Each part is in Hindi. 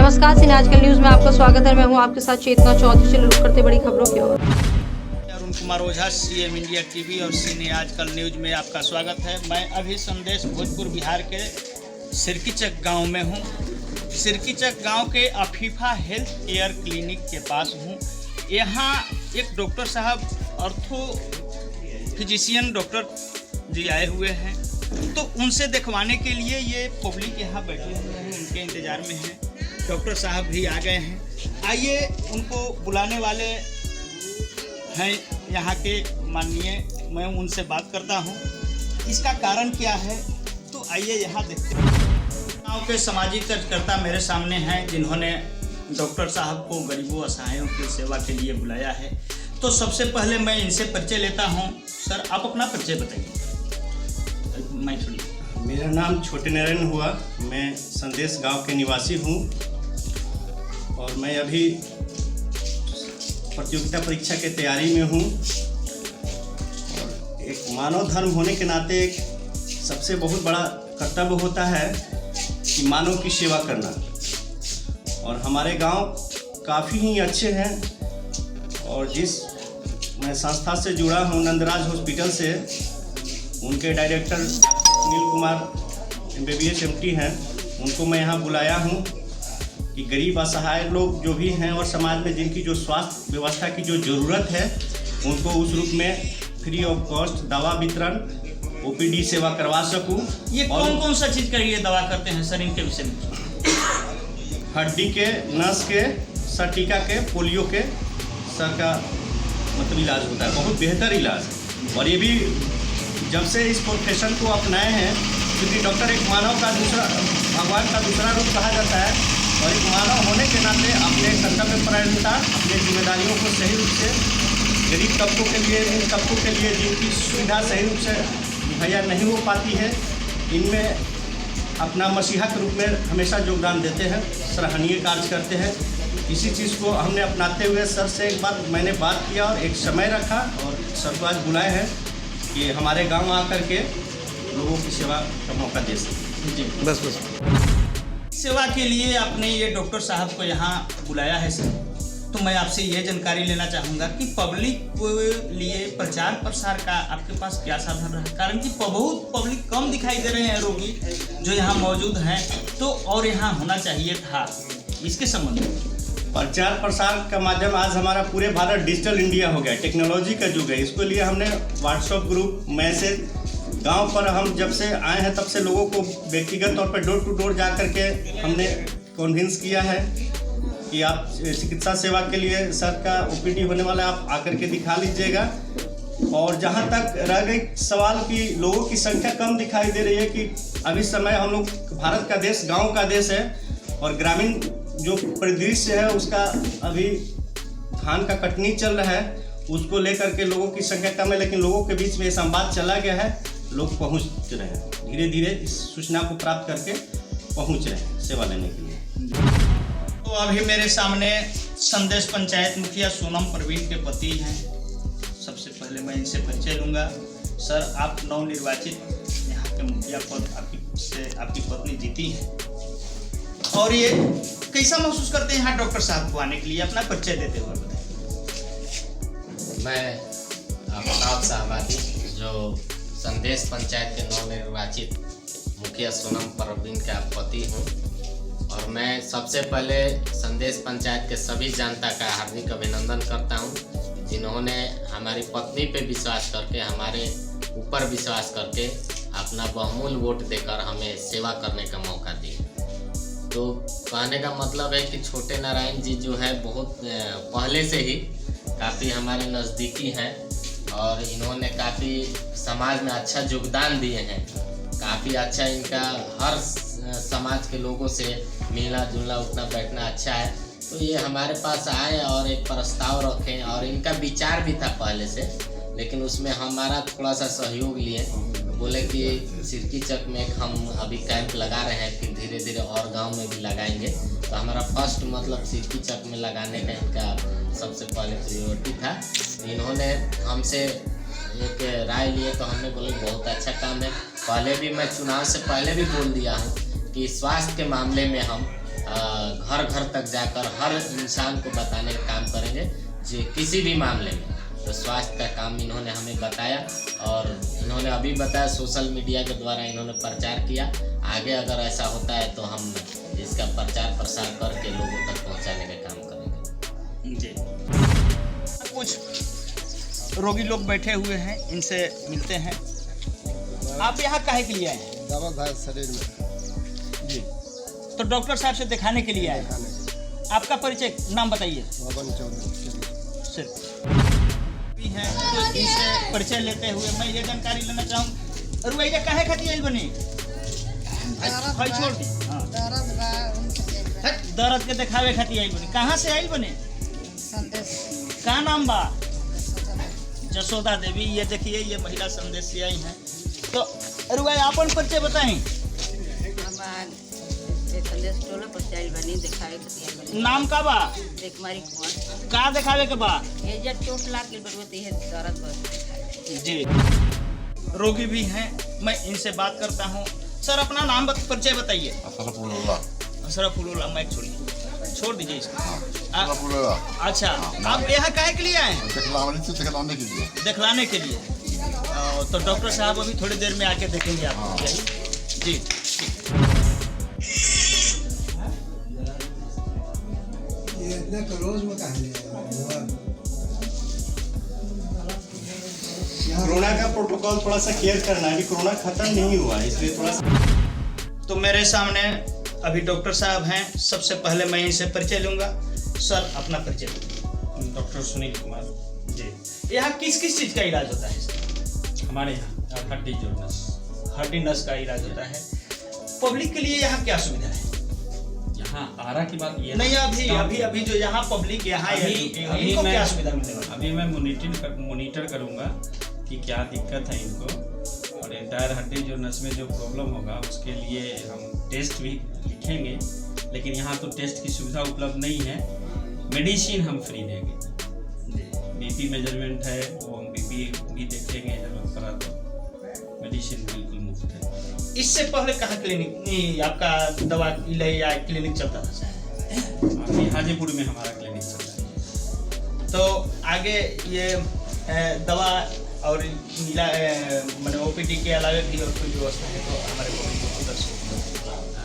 नमस्कार, सिने आजकल न्यूज में आपका स्वागत है। मैं हूं आपके साथ चेतना चौधरी। चलिए रुक करते बड़ी खबरों की ओर। Arun Kumar Ojha, CM India TV और सिने आजकल न्यूज में आपका स्वागत है। मैं अभी संदेश भोजपुर बिहार के सिरकीचक गांव में हूं। सिरकीचक गांव के अफीफा हेल्थ केयर क्लिनिक के पास हूं। यहां एक डॉक्टर साहब ऑर्थो फिजिशियन डॉक्टर जी आए हुए हैं, तो उनसे दिखवाने के लिए ये पब्लिक यहाँ बैठे हुए हैं, उनके इंतज़ार में हैं। डॉक्टर साहब भी आ गए हैं। आइए, उनको बुलाने वाले हैं यहाँ के माननीय, मैं उनसे बात करता हूँ। इसका कारण क्या है, तो आइए यहाँ देखते हैं। गाँव के सामाजिक कार्यकर्ता मेरे सामने हैं, जिन्होंने डॉक्टर साहब को गरीबों असहायों की सेवा के लिए बुलाया है। तो सबसे पहले मैं इनसे परिचय लेता हूँ। सर, आप अपना परिचय बताइए। मेरा नाम छोटे नारायण हुआ। मैं संदेश गांव के निवासी हूं और मैं अभी प्रतियोगिता परीक्षा के तैयारी में हूं। और एक मानव धर्म होने के नाते एक सबसे बहुत बड़ा कर्तव्य होता है कि मानव की सेवा करना। और हमारे गांव काफ़ी ही अच्छे हैं और जिस मैं संस्था से जुड़ा हूं, नंदराज हॉस्पिटल से, उनके director Sunil Kumar MBBS MT हैं, उनको मैं यहाँ बुलाया हूँ कि गरीब असहाय लोग जो भी हैं और समाज में जिनकी जो स्वास्थ्य व्यवस्था की जो ज़रूरत है, उनको उस रूप में फ्री ऑफ कॉस्ट दवा वितरण, OPD सेवा करवा सकूँ। ये कौन कौन सा चीज़ का ये दवा करते हैं सर, इनके विषय में? हड्डी के, नस के, सर टीका के, पोलियो के, सर का मतलब इलाज होता है, बहुत बेहतर इलाज। और ये भी जब से इस प्रोफेशन को अपनाए हैं, क्योंकि डॉक्टर एक मानव का दूसरा, भगवान का दूसरा रूप कहा जाता है, और एक मानव होने के नाते अपने कर्तव्यपरायणता, अपने जिम्मेदारियों को सही रूप से गरीब तबकों के लिए, इन तबकों के लिए जिनकी सुविधा सही रूप से मुहैया नहीं हो पाती है, इनमें अपना मसीहा के रूप में हमेशा योगदान देते हैं, सराहनीय कार्य करते हैं। इसी चीज़ को हमने अपनाते हुए सर से एक बार मैंने बात किया और एक समय रखा और सर को आज बुलाए हैं कि हमारे गांव आकर के लोगों की सेवा का मौका दे सकें। जी, बस सेवा के लिए आपने ये डॉक्टर साहब को यहाँ बुलाया है सर। तो मैं आपसे ये जानकारी लेना चाहूँगा कि पब्लिक के लिए प्रचार प्रसार का आपके पास क्या साधन रहा? कारण कि बहुत पब्लिक कम दिखाई दे रहे हैं रोगी जो यहाँ मौजूद हैं, तो और यहाँ होना चाहिए था, इसके संबंध में। प्रचार प्रसार का माध्यम आज हमारा पूरे भारत डिजिटल इंडिया हो गया, टेक्नोलॉजी का युग है। इसके लिए हमने व्हाट्सएप ग्रुप, मैसेज, गांव पर हम जब से आए हैं तब से लोगों को व्यक्तिगत तौर पर डोर टू डोर जा कर के हमने कन्विंस किया है कि आप चिकित्सा सेवा के लिए सर का OPD होने वाला है, आप आकर के दिखा लीजिएगा। और जहां तक रह गई सवाल कि लोगों की संख्या कम दिखाई दे रही है, कि अभी समय हम लोग भारत का देश गाँव का देश है और ग्रामीण जो परिदृश्य है उसका अभी धान का कटनी चल रहा है, उसको लेकर के लोगों की संख्या कम है, लेकिन लोगों के बीच में ये संवाद चला गया है, लोग पहुंच रहे हैं, धीरे धीरे इस सूचना को प्राप्त करके पहुंच रहे हैं सेवा लेने के लिए। तो अभी मेरे सामने संदेश पंचायत मुखिया सोनम प्रवीण के पति हैं। सबसे पहले मैं इनसे परिचय लूँगा। सर, आप नवनिर्वाचित यहाँ के मुखिया पद आपकी पत्नी जीती हैं, और ये कैसा महसूस करते हैं यहाँ डॉक्टर साहब को आने के लिए? अपना परिचय देते हुए बताएं। मैं आफ्ताब साहबादी, जो संदेश पंचायत के नवनिर्वाचित मुखिया सोनम प्रवीण का पति हूँ, और मैं सबसे पहले संदेश पंचायत के सभी जनता का हार्दिक अभिनंदन करता हूँ, जिन्होंने हमारी पत्नी पे विश्वास करके, हमारे ऊपर विश्वास करके अपना बहुमूल्य वोट देकर हमें सेवा करने का मौका दिया। तो कहने का मतलब है कि छोटे नारायण जी जो है बहुत पहले से ही काफ़ी हमारे नज़दीकी हैं और इन्होंने काफ़ी समाज में अच्छा योगदान दिए हैं। काफ़ी अच्छा इनका हर समाज के लोगों से मिलना जुलना, उठना बैठना अच्छा है। तो ये हमारे पास आए और एक प्रस्ताव रखें, और इनका विचार भी था पहले से, लेकिन उसमें हमारा थोड़ा सा सहयोग लिए। बोले कि सिरकीचक में हम अभी कैंप लगा रहे हैं, फिर धीरे धीरे और गांव में भी लगाएंगे। तो हमारा फर्स्ट मतलब सिरकीचक में लगाने का इनका सबसे पहले प्रायोरिटी था। इन्होंने हमसे एक राय लिए, तो हमने बोले बहुत अच्छा काम है। पहले भी मैं चुनाव से पहले भी बोल दिया हूँ कि स्वास्थ्य के मामले में हम घर घर तक जाकर हर इंसान को बताने का काम करेंगे जो किसी भी मामले में। तो स्वास्थ्य का काम इन्होंने हमें बताया और इन्होंने अभी बताया सोशल मीडिया के द्वारा इन्होंने प्रचार किया। आगे अगर ऐसा होता है तो हम इसका प्रचार प्रसार करके लोगों तक पहुंचाने का काम करेंगे। जी, कुछ रोगी लोग बैठे हुए हैं, इनसे मिलते हैं। आप यहाँ काहे के लिए आए हैं? दर्द है शरीर में। जी, तो डॉक्टर साहब से दिखाने के लिए आए हैं। आपका परिचय, नाम बताइए। पवन चौधरी सिर्फ भी हैं, तो इनसे परिचय लेते हुए मैं ये जानकारी लेना चाहूँ, रुआइया काहे खाती आई बनी? भाई छोड़ दी। हाँ, दर्द के दिखावे खाती आई बनी। कहाँ से आई बने? का नाम बा? जसोदा देवी। ये देखिए, ये महिला संदेश से आई हैं। तो रुआइया अपन परिचय बताएं। नाम का बा? का दिखावे के बा? जी, रोगी भी हैं, मैं इनसे बात करता हूँ। सर, अपना नाम परिचय बताइए। अशरफुल्लाह। माइक छोड़िए, छोड़ दीजिए इसको। अच्छा, आप यहाँ काहे के लिए आए हैं? दिखलाने के लिए। तो डॉक्टर साहब अभी थोड़ी देर में आके देखेंगे आपको। जी, कोरोना का प्रोटोकॉल थोड़ा सा केयर करना है। अभी कोरोना खत्म नहीं हुआ है, इसलिए थोड़ा सा। तो मेरे सामने अभी डॉक्टर साहब हैं। सबसे पहले मैं इनसे परिचय लूँगा। सर, अपना परिचय। डॉक्टर सुनील कुमार। जी, यहाँ किस किस चीज़ का इलाज होता है? हमारे यहाँ हड्डी जोड़ नस, हड्डी नस का इलाज होता है। पब्लिक के लिए यहाँ क्या सुविधा है? यहाँ आरा की बात ये नहीं, अभी जो यहाँ पब्लिक यहाँ इनको क्या सुविधा मिलने वाली? अभी मैं मोनिटर करूँगा कि क्या दिक्कत है इनको, और एंटायर हड्डी जो नस में जो प्रॉब्लम होगा उसके लिए हम टेस्ट भी लिखेंगे। लेकिन यहाँ तो टेस्ट की सुविधा उपलब्ध नहीं है। मेडिसिन हम फ्री देंगे। बीपी मेजरमेंट है, वो हम बीपी भी देखेंगे, जरूरत पड़ा तो मेडिसिन बिल्कुल मुफ्त है। इससे पहले कहाँ क्लिनिक आपका दवा या क्लिनिक चलता था? अभी हाजीपुर में हमारा क्लिनिक चल रहा है। तो आगे ये दवा और मिला मैंने ओपीडी के अलावा भी और कोई व्यवस्था है तो हमारे को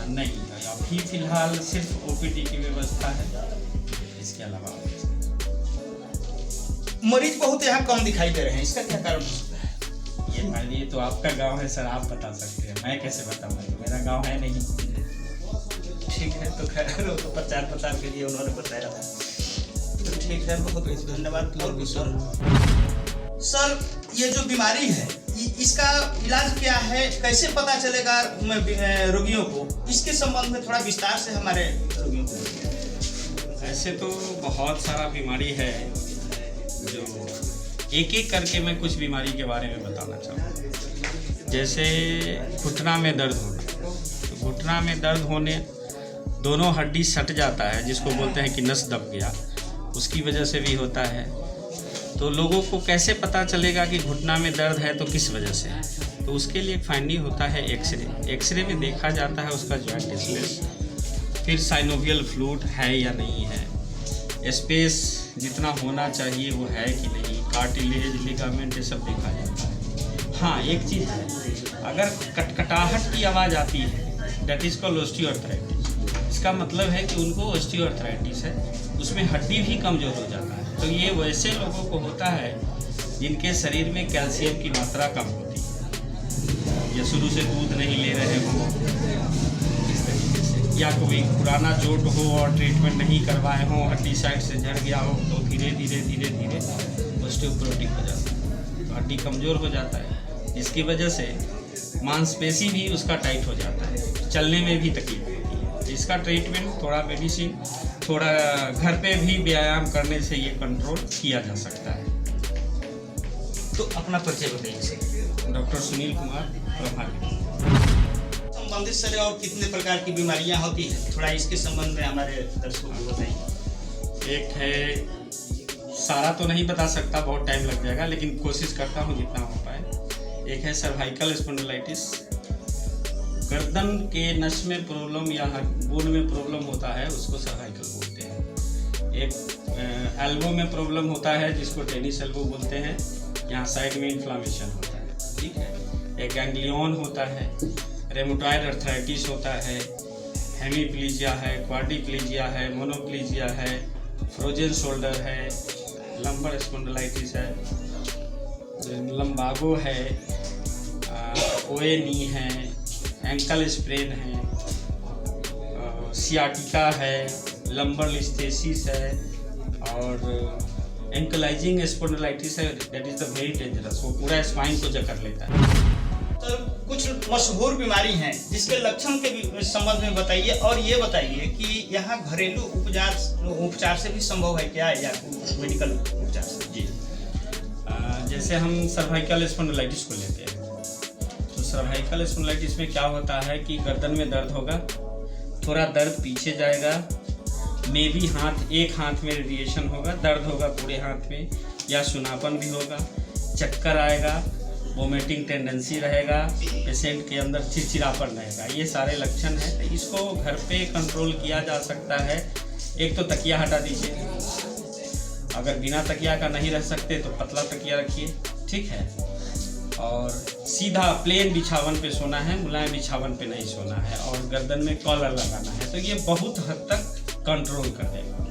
नहीं, अभी फिलहाल सिर्फ ओपीडी की व्यवस्था है, इसके अलावा मरीज बहुत यहाँ कम दिखाई दे रहे हैं। इसका क्या कारण हो सकता है? ये मान लीजिए, तो आपका गांव है सर, आप बता सकते हैं, मैं कैसे बताऊंगा? तो मेरा गांव है नहीं। ठीक है, तो खैर तो प्रचार के लिए उन्होंने बताया था। तो ठीक है, बहुत बहुत धन्यवाद। और कुछ सर, ये जो बीमारी है इसका इलाज क्या है, कैसे पता चलेगा रोगियों को? इसके संबंध में थोड़ा विस्तार से हमारे रोगियों को। ऐसे तो बहुत सारा बीमारी है, जो एक एक करके मैं कुछ बीमारी के बारे में बताना चाहूँगा। जैसे घुटना में दर्द होना, तो घुटना में दर्द होने दोनों हड्डी सट जाता है, जिसको बोलते हैं कि नस दब गया, उसकी वजह से भी होता है। तो लोगों को कैसे पता चलेगा कि घुटना में दर्द है तो किस वजह से है? तो उसके लिए एक फाइंडिंग होता है एक्सरे में देखा जाता है उसका जॉइंट डिस्प्लेस, फिर साइनोवियल फ्लूइड है या नहीं है, स्पेस जितना होना चाहिए वो है कि नहीं, कार्टिलेज, लिगामेंट, ये सब देखा जाता है। हाँ, एक चीज़ है, अगर कटकटाहट की आवाज़ आती है, दैट इज कॉल्ड ऑस्टियोआर्थराइटिस। इसका मतलब है कि उनको ऑस्टियोआर्थराइटिस है, उसमें हड्डी भी कमज़ोर हो जाता है। तो ये वैसे लोगों को होता है जिनके शरीर में कैल्शियम की मात्रा कम होती है, या शुरू से दूध नहीं ले रहे हो, इस तरीके से, या कोई पुराना चोट हो और ट्रीटमेंट नहीं करवाए हो, हड्डी साइड से झड़ गया हो, तो धीरे धीरे ऑस्टियोपोरोटिक हो जाता है, तो हड्डी कमज़ोर हो जाता है, जिसकी वजह से मांसपेशी भी उसका टाइट हो जाता है, चलने में भी तकलीफ होती है। इसका ट्रीटमेंट थोड़ा मेडिसिन, थोड़ा घर पे भी व्यायाम करने से ये कंट्रोल किया जा सकता है। तो अपना परिचय बताइए। डॉक्टर सुनील कुमार, प्रभारी। संबंधित सर और कितने प्रकार की बीमारियां होती हैं, थोड़ा इसके संबंध में हमारे दर्शकों को बताइए। एक है, सारा तो नहीं बता सकता, बहुत टाइम लग जाएगा, लेकिन कोशिश करता हूँ जितना हो पाए। एक है सर्वाइकल स्पॉन्डिलाइटिस, गर्दन के नस में प्रॉब्लम या बोन में प्रॉब्लम होता है उसको सर्वाइकल बोलते हैं। एक एल्बो में प्रॉब्लम होता है जिसको टेनिस एल्बो बोलते हैं, यहाँ साइड में इन्फ्लामेशन होता है, ठीक है। एक गैंग्लियन होता है, रेमोटॉइड अर्थराइटिस होता है, हेमीप्लीजिया है, क्वाड्रिप्लीजिया है, मोनोप्लीजिया है, फ्रोजन शोल्डर है, लंबर स्पॉन्डिलाइटिस है, लंबागो है, ओए नी है, एंकल स्प्रेन है, सियाटिका है, लंबर लिस्थेसिस है और एंकलाइजिंग स्पॉन्डिलाइटिस है। That is the very dangerous, वो पूरा स्पाइन को जकड़ लेता है। तो कुछ मशहूर बीमारी हैं जिसके लक्षण के भी संबंध में बताइए, और ये बताइए कि यहाँ घरेलू उपचार से भी संभव है क्या, या मेडिकल उपचार से? जी, जैसे हम सर्वाइकल स्पॉन्डिलाइटिस को लेते हैं, तो सर्वाइकल स्पॉन्डिलाइटिस में क्या होता है कि गर्दन में दर्द होगा, थोड़ा दर्द पीछे जाएगा, मे भी एक हाथ में रेडिएशन होगा, दर्द होगा पूरे हाथ में, या सुनापन भी होगा, चक्कर आएगा, वोमिटिंग टेंडेंसी रहेगा, पेशेंट के अंदर चिड़चिड़ापन रहेगा। ये सारे लक्षण हैं। तो इसको घर पे कंट्रोल किया जा सकता है। एक तो तकिया हटा दीजिए, अगर बिना तकिया का नहीं रह सकते तो पतला तकिया रखिए, ठीक है। और सीधा प्लेन बिछावन पे सोना है, मुलायम बिछावन पे नहीं सोना है, और गर्दन में कॉलर लगाना है। तो ये बहुत हद तक कंट्रोल कर देगा।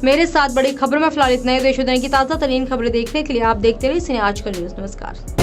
मेरे साथ बड़ी खबर में फिलहाल इतना ही। देश दुनिया की ताज़ा तरीन खबरें देखने के लिए आप देखते रहिए सिने आजकल न्यूज़। नमस्कार।